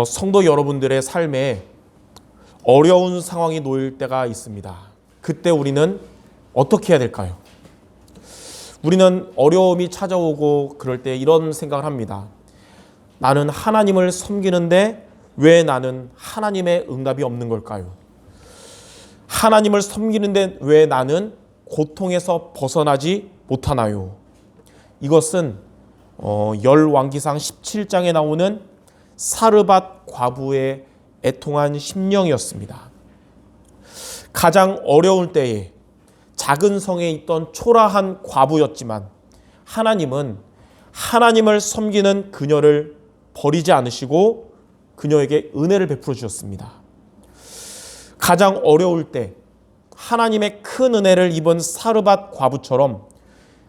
성도 여러분들의 삶에 어려운 상황이 놓일 때가 있습니다. 그때 우리는 어떻게 해야 될까요? 우리는 어려움이 찾아오고 그럴 때 이런 생각을 합니다. 나는 하나님을 섬기는데 왜 나는 하나님의 응답이 없는 걸까요? 하나님을 섬기는데 왜 나는 고통에서 벗어나지 못하나요? 이것은 열왕기상 17장에 나오는 사르밧 과부의 애통한 심령이었습니다. 가장 어려울 때에 작은 성에 있던 초라한 과부였지만 하나님은 하나님을 섬기는 그녀를 버리지 않으시고 그녀에게 은혜를 베풀어 주셨습니다. 가장 어려울 때 하나님의 큰 은혜를 입은 사르밧 과부처럼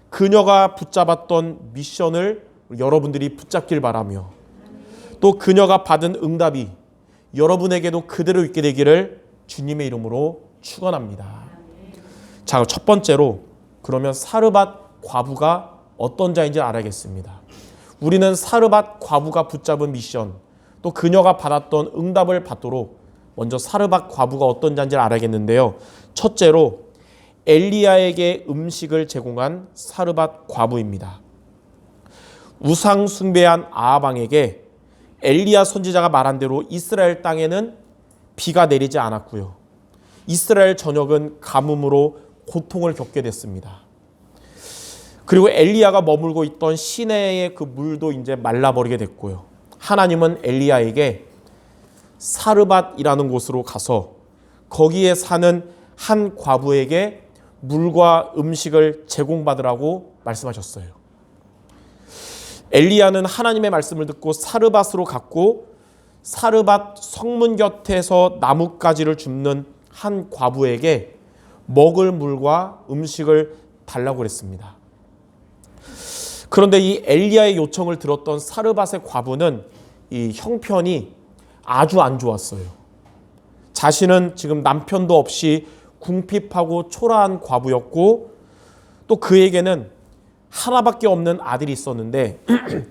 그녀가 붙잡았던 미션을 여러분들이 붙잡길 바라며 또 그녀가 받은 응답이 여러분에게도 그대로 있게 되기를 주님의 이름으로 축원합니다. 자, 첫 번째로 그러면 사르밧 과부가 어떤 자인지 알아야겠습니다. 우리는 사르밧 과부가 붙잡은 미션 또 그녀가 받았던 응답을 받도록 먼저 사르밧 과부가 어떤 자인지 알아야겠는데요. 첫째로 엘리야에게 음식을 제공한 사르밧 과부입니다. 우상 숭배한 아합 왕에게 엘리야 선지자가 말한 대로 이스라엘 땅에는 비가 내리지 않았고요. 이스라엘 전역은 가뭄으로 고통을 겪게 됐습니다. 그리고 엘리야가 머물고 있던 시내의 그 물도 이제 말라버리게 됐고요. 하나님은 엘리야에게 사르밧이라는 곳으로 가서 거기에 사는 한 과부에게 물과 음식을 제공받으라고 말씀하셨어요. 엘리야는 하나님의 말씀을 듣고 사르밧으로 갔고 사르밧 성문 곁에서 나뭇가지를 줍는 한 과부에게 먹을 물과 음식을 달라고 그랬습니다. 그런데 이 엘리야의 요청을 들었던 사르밧의 과부는 이 형편이 아주 안 좋았어요. 자신은 지금 남편도 없이 궁핍하고 초라한 과부였고 또 그에게는 하나밖에 없는 아들이 있었는데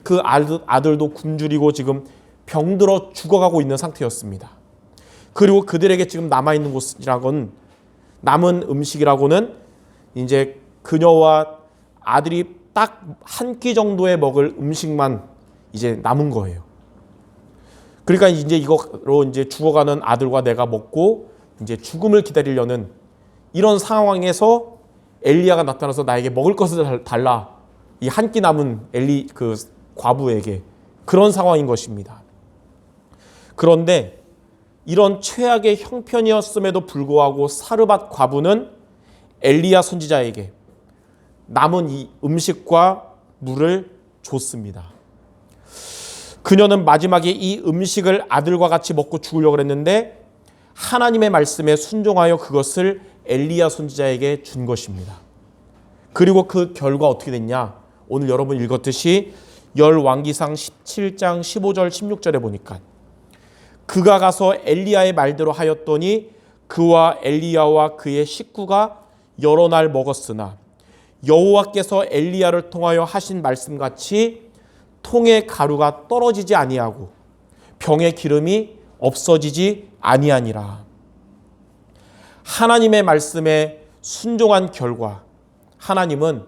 그 아들도 굶주리고 지금 병들어 죽어가고 있는 상태였습니다. 그리고 그들에게 지금 남아있는 곳이라고는 남은 음식이라고는 이제 그녀와 아들이 딱 한 끼 정도에 먹을 음식만 이제 남은 거예요. 그러니까 이제 이거로 이제 죽어가는 아들과 내가 먹고 이제 죽음을 기다리려는 이런 상황에서 엘리야가 나타나서 나에게 먹을 것을 달라. 이 한 끼 남은 그 과부에게 그런 상황인 것입니다. 그런데 이런 최악의 형편이었음에도 불구하고 사르밧 과부는 엘리야 선지자에게 남은 이 음식과 물을 줬습니다. 그녀는 마지막에 이 음식을 아들과 같이 먹고 죽으려고 했는데 하나님의 말씀에 순종하여 그것을 엘리야 선지자에게 준 것입니다. 그리고 그 결과 어떻게 됐냐? 오늘 여러분 읽었듯이 열왕기상 17장 15절 16절에 보니까 그가 가서 엘리야의 말대로 하였더니 그와 엘리야와 그의 식구가 여러 날 먹었으나 여호와께서 엘리야를 통하여 하신 말씀같이 통의 가루가 떨어지지 아니하고 병의 기름이 없어지지 아니하니라. 하나님의 말씀에 순종한 결과 하나님은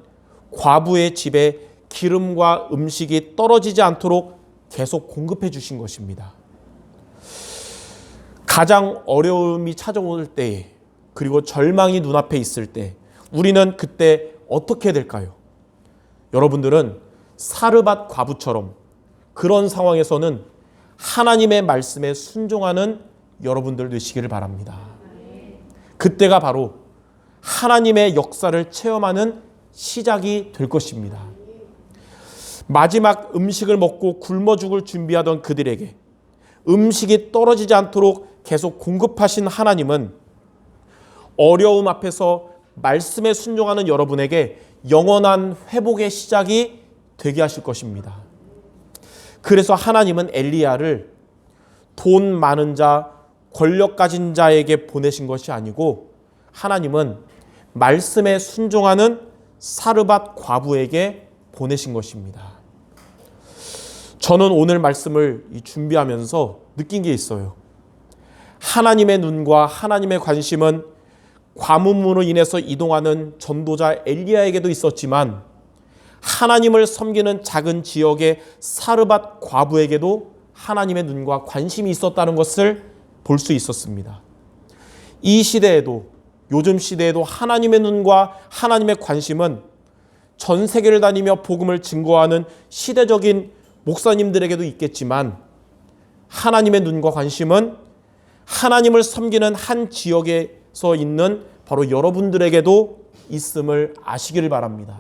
과부의 집에 기름과 음식이 떨어지지 않도록 계속 공급해 주신 것입니다. 가장 어려움이 찾아올 때에 그리고 절망이 눈앞에 있을 때 우리는 그때 어떻게 해야 될까요? 여러분들은 사르밧 과부처럼 그런 상황에서는 하나님의 말씀에 순종하는 여러분들 되시기를 바랍니다. 그때가 바로 하나님의 역사를 체험하는 시작이 될 것입니다. 마지막 음식을 먹고 굶어 죽을 준비하던 그들에게 음식이 떨어지지 않도록 계속 공급하신 하나님은 어려움 앞에서 말씀에 순종하는 여러분에게 영원한 회복의 시작이 되게 하실 것입니다. 그래서 하나님은 엘리야를 돈 많은 자, 권력 가진 자에게 보내신 것이 아니고 하나님은 말씀에 순종하는 사르밧 과부에게 보내신 것입니다. 저는 오늘 말씀을 준비하면서 느낀 게 있어요. 하나님의 눈과 하나님의 관심은 가뭄으로 인해서 이동하는 전도자 엘리야에게도 있었지만 하나님을 섬기는 작은 지역의 사르밧 과부에게도 하나님의 눈과 관심이 있었다는 것을 볼 수 있었습니다. 이 시대에도, 요즘 시대에도 하나님의 눈과 하나님의 관심은 전 세계를 다니며 복음을 증거하는 시대적인 목사님들에게도 있겠지만 하나님의 눈과 관심은 하나님을 섬기는 한 지역에서 있는 바로 여러분들에게도 있음을 아시기를 바랍니다.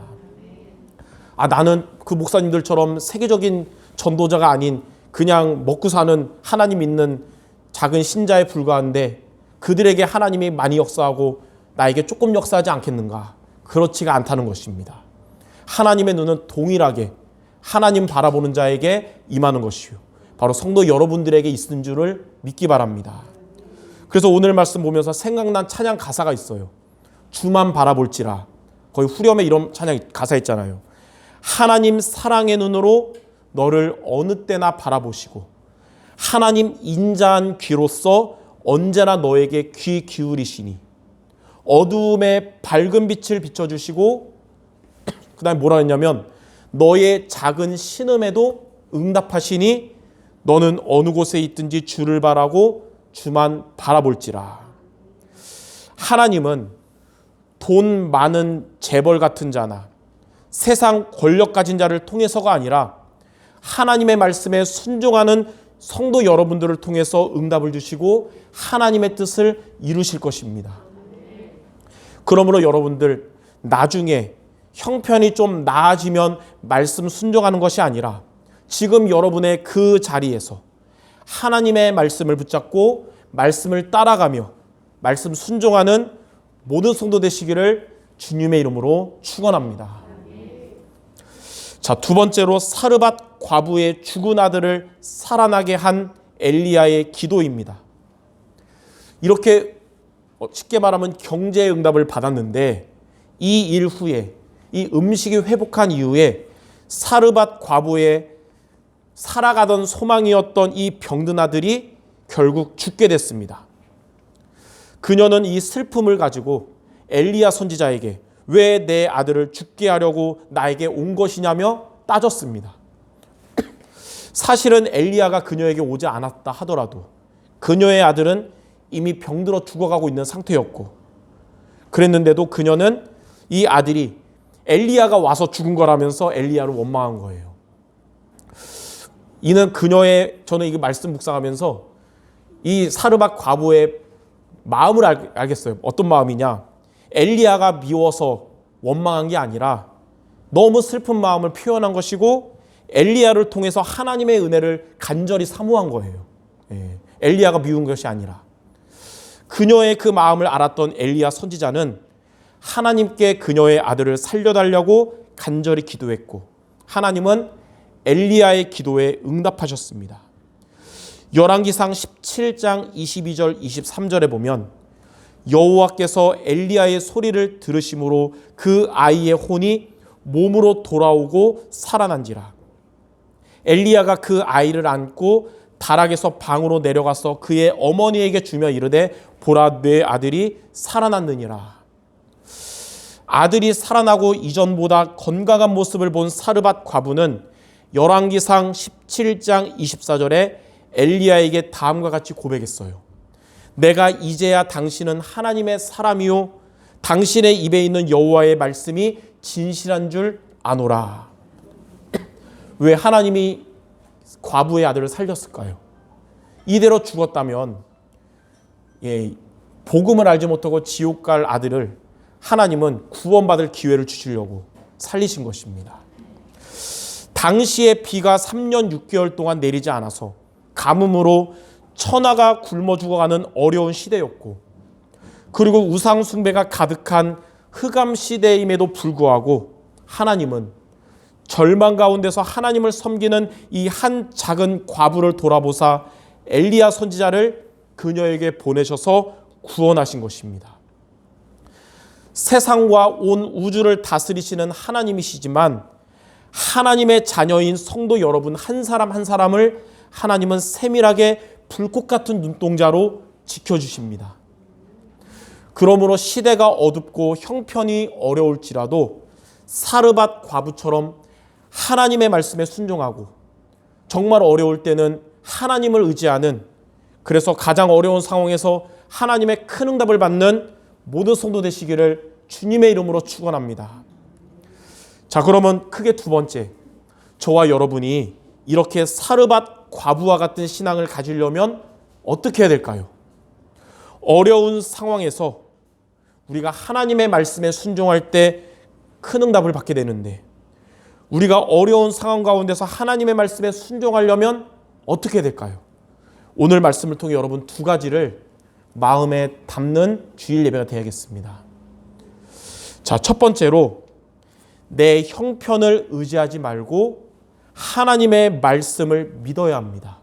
나는 그 목사님들처럼 세계적인 전도자가 아닌 그냥 먹고 사는 하나님 있는 작은 신자에 불과한데 그들에게 하나님이 많이 역사하고 나에게 조금 역사하지 않겠는가? 그렇지가 않다는 것입니다. 하나님의 눈은 동일하게 하나님 바라보는 자에게 임하는 것이요, 바로 성도 여러분들에게 있는 줄을 믿기 바랍니다. 그래서 오늘 말씀 보면서 생각난 찬양 가사가 있어요. 주만 바라볼지라. 거의 후렴에 이런 찬양 가사 있잖아요. 하나님 사랑의 눈으로 너를 어느 때나 바라보시고 하나님 인자한 귀로서 언제나 너에게 귀 기울이시니 어두움에 밝은 빛을 비춰주시고 그 다음에 뭐라 했냐면 너의 작은 신음에도 응답하시니 너는 어느 곳에 있든지 주를 바라고 주만 바라볼지라. 하나님은 돈 많은 재벌 같은 자나 세상 권력 가진 자를 통해서가 아니라 하나님의 말씀에 순종하는 성도 여러분들을 통해서 응답을 주시고 하나님의 뜻을 이루실 것입니다. 그러므로 여러분들 나중에 형편이 좀 나아지면 말씀 순종하는 것이 아니라 지금 여러분의 그 자리에서 하나님의 말씀을 붙잡고 말씀을 따라가며 말씀 순종하는 모든 성도 되시기를 주님의 이름으로 축원합니다. 자, 두 번째로 사르밧 과부의 죽은 아들을 살아나게 한 엘리야의 기도입니다. 이렇게 쉽게 말하면 경제의 응답을 받았는데 이 일 후에 이 음식이 회복한 이후에 사르밧 과부의 살아가던 소망이었던 이 병든 아들이 결국 죽게 됐습니다. 그녀는 이 슬픔을 가지고 엘리야 선지자에게 왜 내 아들을 죽게 하려고 나에게 온 것이냐며 따졌습니다. 사실은 엘리야가 그녀에게 오지 않았다 하더라도 그녀의 아들은 이미 병들어 죽어가고 있는 상태였고 그랬는데도 그녀는 이 아들이 엘리야가 와서 죽은 거라면서 엘리야를 원망한 거예요. 이는 그녀의, 저는 이 말씀 묵상하면서 이 사르밧 과부의 마음을 알겠어요. 어떤 마음이냐? 엘리야가 미워서 원망한 게 아니라 너무 슬픈 마음을 표현한 것이고 엘리야를 통해서 하나님의 은혜를 간절히 사모한 거예요. 엘리야가 미운 것이 아니라. 그녀의 그 마음을 알았던 엘리야 선지자는 하나님께 그녀의 아들을 살려달라고 간절히 기도했고 하나님은 엘리야의 기도에 응답하셨습니다. 열왕기상 17장 22절 23절에 보면 여호와께서 엘리야의 소리를 들으심으로 그 아이의 혼이 몸으로 돌아오고 살아난지라. 엘리야가 그 아이를 안고 다락에서 방으로 내려가서 그의 어머니에게 주며 이르되 보라 내 아들이 살아났느니라. 아들이 살아나고 이전보다 건강한 모습을 본 사르밧 과부는 열왕기상 17장 24절에 엘리야에게 다음과 같이 고백했어요. 내가 이제야 당신은 하나님의 사람이요 당신의 입에 있는 여호와의 말씀이 진실한 줄 아노라. 왜 하나님이 과부의 아들을 살렸을까요? 이대로 죽었다면 복음을 알지 못하고 지옥 갈 아들을 하나님은 구원받을 기회를 주시려고 살리신 것입니다. 당시에 비가 3년 6개월 동안 내리지 않아서 가뭄으로 천하가 굶어 죽어가는 어려운 시대였고 그리고 우상 숭배가 가득한 흑암 시대임에도 불구하고 하나님은 절망 가운데서 하나님을 섬기는 이 한 작은 과부를 돌아보사 엘리야 선지자를 그녀에게 보내셔서 구원하신 것입니다. 세상과 온 우주를 다스리시는 하나님이시지만 하나님의 자녀인 성도 여러분 한 사람 한 사람을 하나님은 세밀하게 불꽃 같은 눈동자로 지켜주십니다. 그러므로 시대가 어둡고 형편이 어려울지라도 사르밧 과부처럼 하나님의 말씀에 순종하고 정말 어려울 때는 하나님을 의지하는, 그래서 가장 어려운 상황에서 하나님의 큰 응답을 받는 모든 성도 되시기를 주님의 이름으로 축원합니다. 자, 그러면 크게 두 번째, 저와 여러분이 이렇게 사르밧 과부와 같은 신앙을 가지려면 어떻게 해야 될까요? 어려운 상황에서 우리가 하나님의 말씀에 순종할 때 큰 응답을 받게 되는데, 우리가 어려운 상황 가운데서 하나님의 말씀에 순종하려면 어떻게 해야 될까요? 오늘 말씀을 통해 여러분 두 가지를 마음에 담는 주일 예배가 되야겠습니다. 자, 첫 번째로 내 형편을 의지하지 말고 하나님의 말씀을 믿어야 합니다.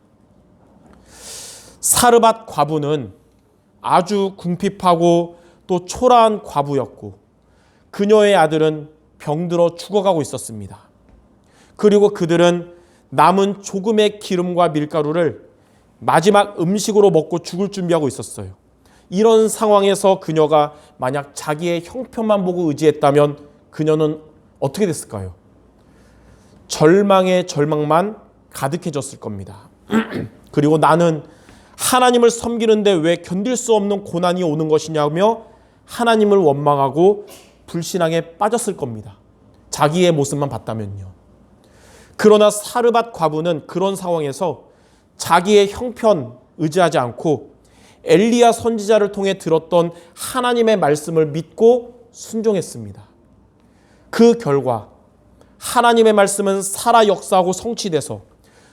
사르밧 과부는 아주 궁핍하고 또 초라한 과부였고 그녀의 아들은 병들어 죽어가고 있었습니다. 그리고 그들은 남은 조금의 기름과 밀가루를 마지막 음식으로 먹고 죽을 준비하고 있었어요. 이런 상황에서 그녀가 만약 자기의 형편만 보고 의지했다면 그녀는 어떻게 됐을까요? 절망의 절망만 가득해졌을 겁니다. 그리고 나는 하나님을 섬기는데 왜 견딜 수 없는 고난이 오는 것이냐며 하나님을 원망하고 불신앙에 빠졌을 겁니다. 자기의 모습만 봤다면요. 그러나 사르밧 과부는 그런 상황에서 자기의 형편 의지하지 않고 엘리야 선지자를 통해 들었던 하나님의 말씀을 믿고 순종했습니다. 그 결과 하나님의 말씀은 살아 역사하고 성취돼서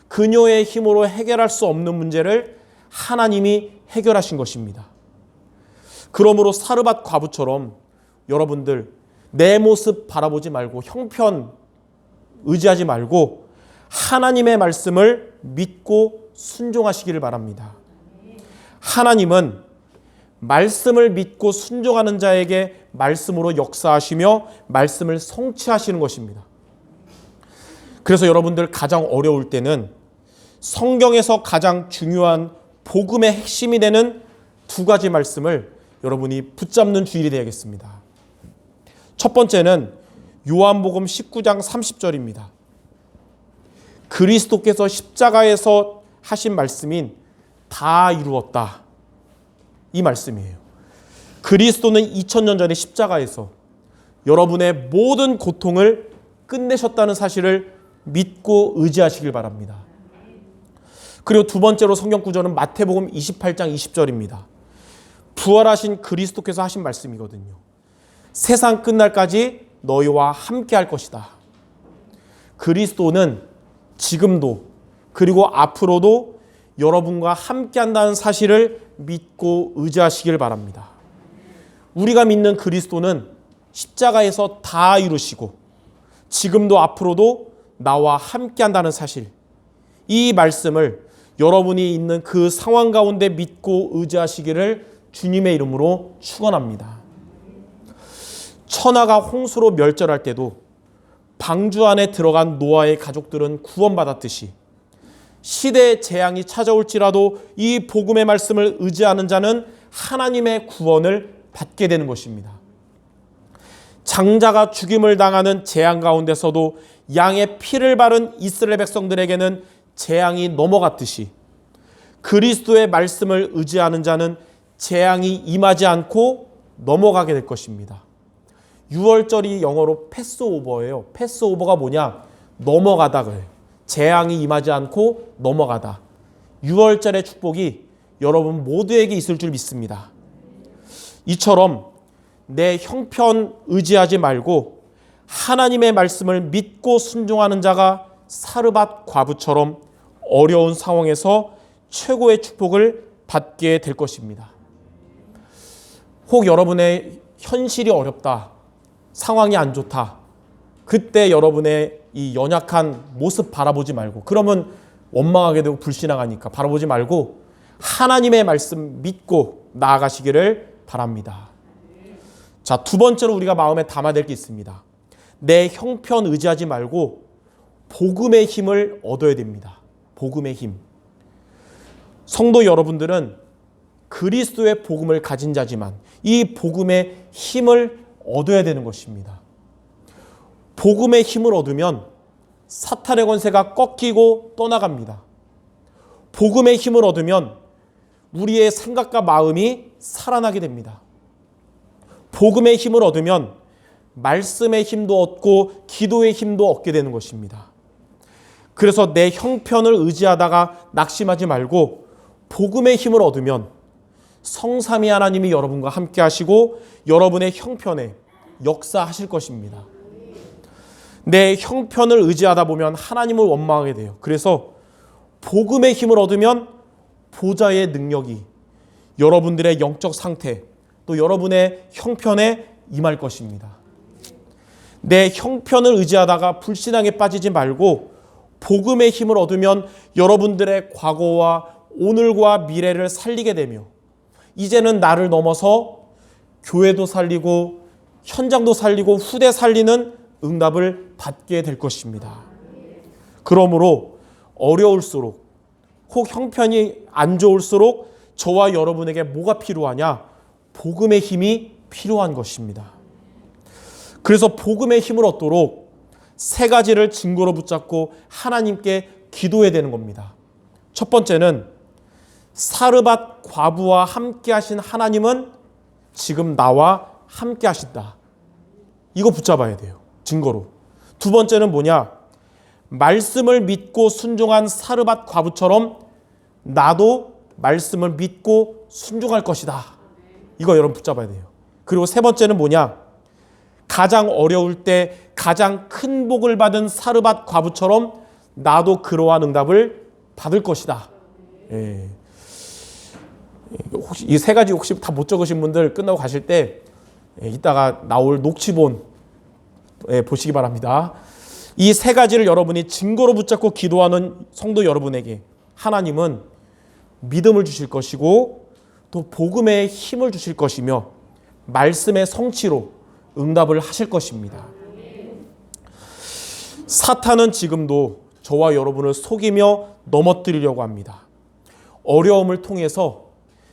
그녀의 힘으로 해결할 수 없는 문제를 하나님이 해결하신 것입니다. 그러므로 사르밧 과부처럼 여러분들 내 모습 바라보지 말고 형편 의지하지 말고 하나님의 말씀을 믿고 순종하시기를 바랍니다. 하나님은 말씀을 믿고 순종하는 자에게 말씀으로 역사하시며 말씀을 성취하시는 것입니다. 그래서 여러분들 가장 어려울 때는 성경에서 가장 중요한 복음의 핵심이 되는 두 가지 말씀을 여러분이 붙잡는 주일이 되야겠습니다. 첫 번째는 요한복음 19장 30절입니다. 그리스도께서 십자가에서 하신 말씀인 다 이루었다. 이 말씀이에요. 그리스도는 2000년 전에 십자가에서 여러분의 모든 고통을 끝내셨다는 사실을 믿고 의지하시길 바랍니다. 그리고 두 번째로 성경 구절은 마태복음 28장 20절입니다. 부활하신 그리스도께서 하신 말씀이거든요. 세상 끝날까지 너희와 함께 할 것이다. 그리스도는 지금도 그리고 앞으로도 여러분과 함께 한다는 사실을 믿고 의지하시길 바랍니다. 우리가 믿는 그리스도는 십자가에서 다 이루시고 지금도 앞으로도 나와 함께 한다는 사실, 이 말씀을 여러분이 있는 그 상황 가운데 믿고 의지하시기를 주님의 이름으로 축원합니다. 천하가 홍수로 멸절할 때도 방주 안에 들어간 노아의 가족들은 구원받았듯이 시대의 재앙이 찾아올지라도 이 복음의 말씀을 의지하는 자는 하나님의 구원을 받게 되는 것입니다. 장자가 죽임을 당하는 재앙 가운데서도 양의 피를 바른 이스라엘 백성들에게는 재앙이 넘어갔듯이 그리스도의 말씀을 의지하는 자는 재앙이 임하지 않고 넘어가게 될 것입니다. 6월절이 영어로 패스오버예요. 패스오버가 뭐냐? 넘어가다 그래요. 재앙이 임하지 않고 넘어가다. 6월절의 축복이 여러분 모두에게 있을 줄 믿습니다. 이처럼 내 형편 의지하지 말고 하나님의 말씀을 믿고 순종하는 자가 사르밧 과부처럼 어려운 상황에서 최고의 축복을 받게 될 것입니다. 혹 여러분의 현실이 어렵다, 상황이 안 좋다, 그때 여러분의 이 연약한 모습 바라보지 말고, 그러면 원망하게 되고 불신앙하니까 바라보지 말고 하나님의 말씀 믿고 나아가시기를 바랍니다. 자, 두 번째로 우리가 마음에 담아야 될 게 있습니다. 내 형편 의지하지 말고 복음의 힘을 얻어야 됩니다. 복음의 힘. 성도 여러분들은 그리스도의 복음을 가진 자지만 이 복음의 힘을 얻어야 되는 것입니다. 복음의 힘을 얻으면 사탄의 권세가 꺾이고 떠나갑니다. 복음의 힘을 얻으면 우리의 생각과 마음이 살아나게 됩니다. 복음의 힘을 얻으면 말씀의 힘도 얻고 기도의 힘도 얻게 되는 것입니다. 그래서 내 형편을 의지하다가 낙심하지 말고 복음의 힘을 얻으면 성삼위 하나님이 여러분과 함께 하시고 여러분의 형편에 역사하실 것입니다. 내 형편을 의지하다 보면 하나님을 원망하게 돼요. 그래서 복음의 힘을 얻으면 보좌의 능력이 여러분들의 영적 상태 또 여러분의 형편에 임할 것입니다. 내 형편을 의지하다가 불신앙에 빠지지 말고 복음의 힘을 얻으면 여러분들의 과거와 오늘과 미래를 살리게 되며 이제는 나를 넘어서 교회도 살리고 현장도 살리고 후대 살리는 응답을 받게 될 것입니다. 그러므로 어려울수록 혹 형편이 안 좋을수록 저와 여러분에게 뭐가 필요하냐? 복음의 힘이 필요한 것입니다. 그래서 복음의 힘을 얻도록 세 가지를 증거로 붙잡고 하나님께 기도해야 되는 겁니다. 첫 번째는 사르밧 과부와 함께 하신 하나님은 지금 나와 함께 하신다. 이거 붙잡아야 돼요. 증거로. 두 번째는 뭐냐? 말씀을 믿고 순종한 사르밧 과부처럼 나도 말씀을 믿고 순종할 것이다. 이거 여러분 붙잡아야 돼요. 그리고 세 번째는 뭐냐? 가장 어려울 때 가장 큰 복을 받은 사르밧 과부처럼 나도 그러한 응답을 받을 것이다. 예. 혹시 이 세 가지 혹시 다 못 적으신 분들 끝나고 가실 때 이따가 나올 녹취본 보시기 바랍니다. 이 세 가지를 여러분이 증거로 붙잡고 기도하는 성도 여러분에게 하나님은 믿음을 주실 것이고 또 복음의 힘을 주실 것이며 말씀의 성취로 응답을 하실 것입니다. 사탄은 지금도 저와 여러분을 속이며 넘어뜨리려고 합니다. 어려움을 통해서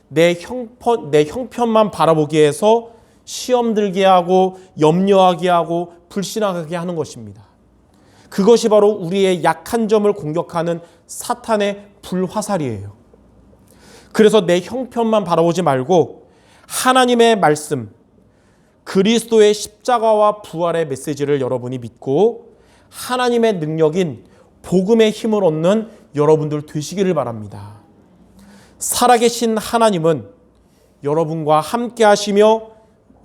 내 형편만 바라보게 해서 시험 들게 하고 염려하게 하고 불신하게 하는 것입니다. 그것이 바로 우리의 약한 점을 공격하는 사탄의 불화살이에요. 그래서 내 형편만 바라보지 말고 하나님의 말씀, 그리스도의 십자가와 부활의 메시지를 여러분이 믿고 하나님의 능력인 복음의 힘을 얻는 여러분들 되시기를 바랍니다. 살아계신 하나님은 여러분과 함께 하시며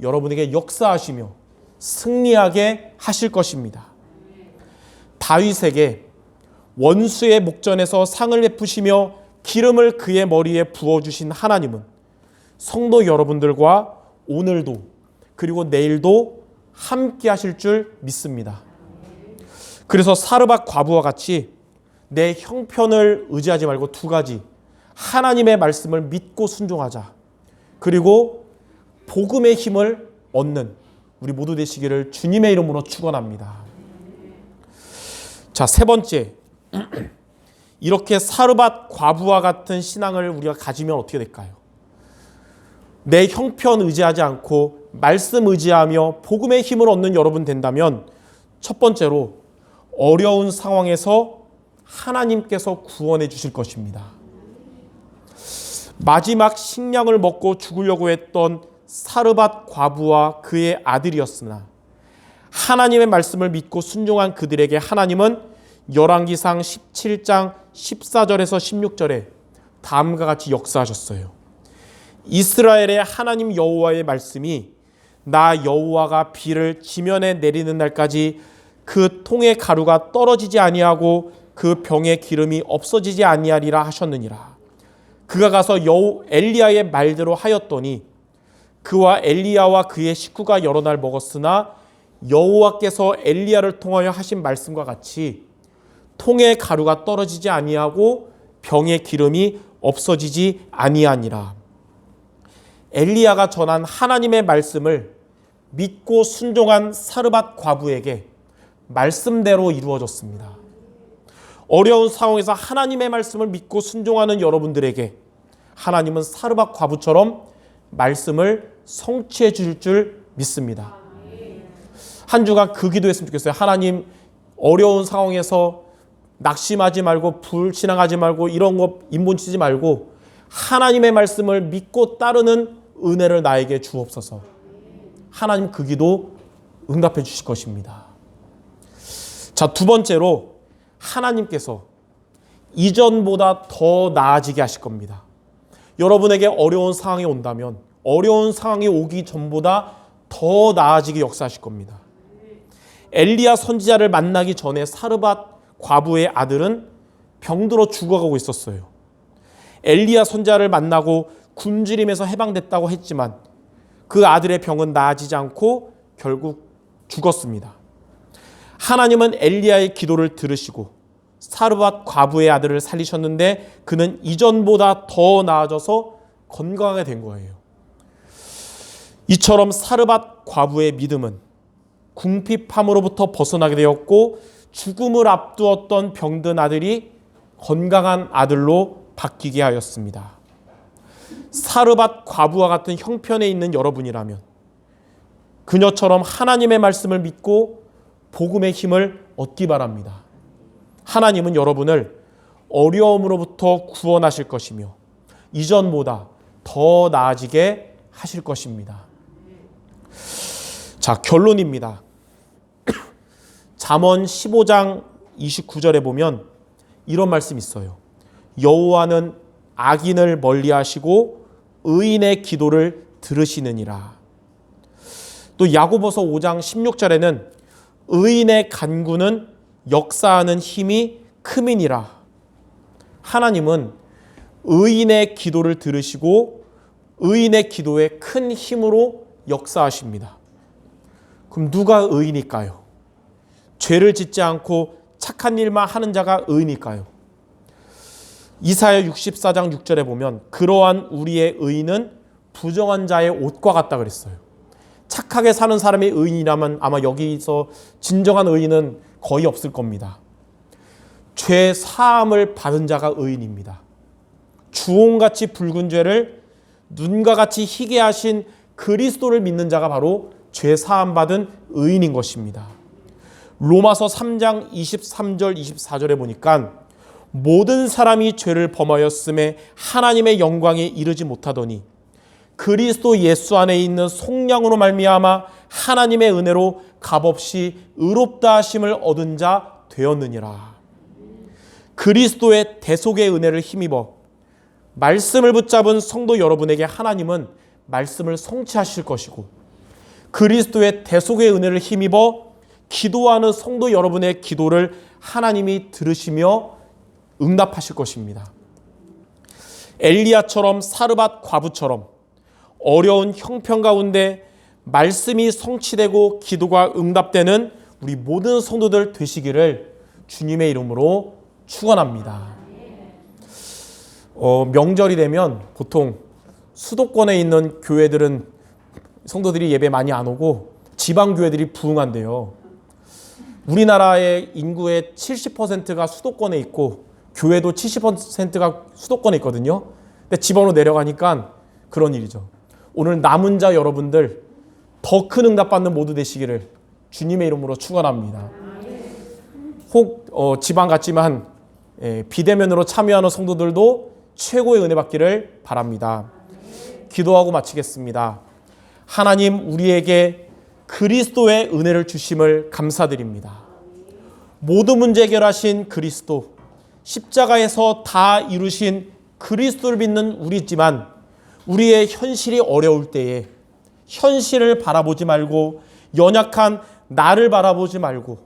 여러분에게 역사하시며 승리하게 하실 것입니다. 다윗에게 원수의 목전에서 상을 베푸시며 기름을 그의 머리에 부어주신 하나님은 성도 여러분들과 오늘도 그리고 내일도 함께 하실 줄 믿습니다. 그래서 사르밧 과부와 같이 내 형편을 의지하지 말고 두 가지, 하나님의 말씀을 믿고 순종하자. 그리고 복음의 힘을 얻는 우리 모두 되시기를 주님의 이름으로 축원합니다. 자, 세 번째, 이렇게 사르밧 과부와 같은 신앙을 우리가 가지면 어떻게 될까요? 내 형편 의지하지 않고 말씀 의지하며 복음의 힘을 얻는 여러분 된다면 첫 번째로 어려운 상황에서 하나님께서 구원해 주실 것입니다. 마지막 식량을 먹고 죽으려고 했던 사르밧 과부와 그의 아들이었으나 하나님의 말씀을 믿고 순종한 그들에게 하나님은 열왕기상 17장 14절에서 16절에 다음과 같이 역사하셨어요. 이스라엘의 하나님 여호와의 말씀이 나 여호와가 비를 지면에 내리는 날까지 그 통의 가루가 떨어지지 아니하고 그 병의 기름이 없어지지 아니하리라 하셨느니라. 그가 가서 엘리야의 말대로 하였더니 그와 엘리야와 그의 식구가 여러 날 먹었으나 여호와께서 엘리야를 통하여 하신 말씀과 같이 통의 가루가 떨어지지 아니하고 병의 기름이 없어지지 아니하니라. 엘리야가 전한 하나님의 말씀을 믿고 순종한 사르밧 과부에게 말씀대로 이루어졌습니다. 어려운 상황에서 하나님의 말씀을 믿고 순종하는 여러분들에게 하나님은 사르밧 과부처럼 말씀을 성취해 주실 줄 믿습니다. 한 주간 그 기도했으면 좋겠어요. 하나님, 어려운 상황에서 낙심하지 말고 불신앙하지 말고 이런 거 인본치지 말고 하나님의 말씀을 믿고 따르는 은혜를 나에게 주옵소서. 하나님 그 기도 응답해 주실 것입니다. 자, 두 번째로 하나님께서 이전보다 더 나아지게 하실 겁니다. 여러분에게 어려운 상황이 온다면 어려운 상황이 오기 전보다 더 나아지게 역사하실 겁니다. 엘리야 선지자를 만나기 전에 사르밧 과부의 아들은 병들어 죽어가고 있었어요. 엘리야 선지자를 만나고 굶주림에서 해방됐다고 했지만 그 아들의 병은 나아지지 않고 결국 죽었습니다. 하나님은 엘리야의 기도를 들으시고 사르밧 과부의 아들을 살리셨는데 그는 이전보다 더 나아져서 건강하게 된 거예요. 이처럼 사르밧 과부의 믿음은 궁핍함으로부터 벗어나게 되었고 죽음을 앞두었던 병든 아들이 건강한 아들로 바뀌게 하였습니다. 사르밧 과부와 같은 형편에 있는 여러분이라면 그녀처럼 하나님의 말씀을 믿고 복음의 힘을 얻기 바랍니다. 하나님은 여러분을 어려움으로부터 구원하실 것이며 이전보다 더 나아지게 하실 것입니다. 자, 결론입니다. 잠언 15장 29절에 보면 이런 말씀이 있어요. 여호와는 악인을 멀리하시고 의인의 기도를 들으시느니라. 또 야고보서 5장 16절에는 의인의 간구는 역사하는 힘이 크미니라. 하나님은 의인의 기도를 들으시고 의인의 기도에 큰 힘으로 역사하십니다. 그럼 누가 의인일까요? 죄를 짓지 않고 착한 일만 하는 자가 의인일까요? 이사야 64장 6절에 보면 그러한 우리의 의인은 부정한 자의 옷과 같다 그랬어요. 착하게 사는 사람이 의인이라면 아마 여기서 진정한 의인은 거의 없을 겁니다. 죄 사함을 받은 자가 의인입니다. 주홍같이 붉은 죄를 눈과 같이 희게 하신 그리스도를 믿는 자가 바로 죄 사함 받은 의인인 것입니다. 로마서 3장 23절 24절에 보니까 모든 사람이 죄를 범하였음에 하나님의 영광에 이르지 못하더니 그리스도 예수 안에 있는 속량으로 말미암아 하나님의 은혜로 값없이 의롭다 하심을 얻은 자 되었느니라. 그리스도의 대속의 은혜를 힘입어 말씀을 붙잡은 성도 여러분에게 하나님은 말씀을 성취하실 것이고 그리스도의 대속의 은혜를 힘입어 기도하는 성도 여러분의 기도를 하나님이 들으시며 응답하실 것입니다. 엘리야처럼 사르밧 과부처럼 어려운 형편 가운데 말씀이 성취되고 기도가 응답되는 우리 모든 성도들 되시기를 주님의 이름으로 축원합니다. 명절이 되면 보통 수도권에 있는 교회들은 성도들이 예배 많이 안 오고 지방 교회들이 부흥한대요. 우리나라의 인구의 70%가 수도권에 있고 교회도 70%가 수도권에 있거든요. 근데 지방으로 내려가니까 그런 일이죠. 오늘 남은 자 여러분들 더 큰 응답 받는 모두 되시기를 주님의 이름으로 축원합니다. 혹 지방 같지만 비대면으로 참여하는 성도들도 최고의 은혜 받기를 바랍니다. 기도하고 마치겠습니다. 하나님, 우리에게 그리스도의 은혜를 주심을 감사드립니다. 모든 문제 해결하신 그리스도, 십자가에서 다 이루신 그리스도를 믿는 우리지만 우리의 현실이 어려울 때에 현실을 바라보지 말고 연약한 나를 바라보지 말고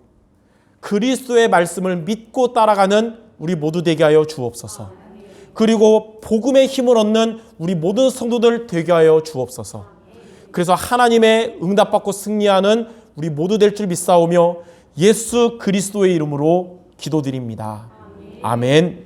그리스도의 말씀을 믿고 따라가는 우리 모두 되게 하여 주옵소서. 그리고 복음의 힘을 얻는 우리 모든 성도들 되게 하여 주옵소서. 그래서 하나님의 응답받고 승리하는 우리 모두 될 줄 믿사오며 예수 그리스도의 이름으로 기도드립니다. 아멘.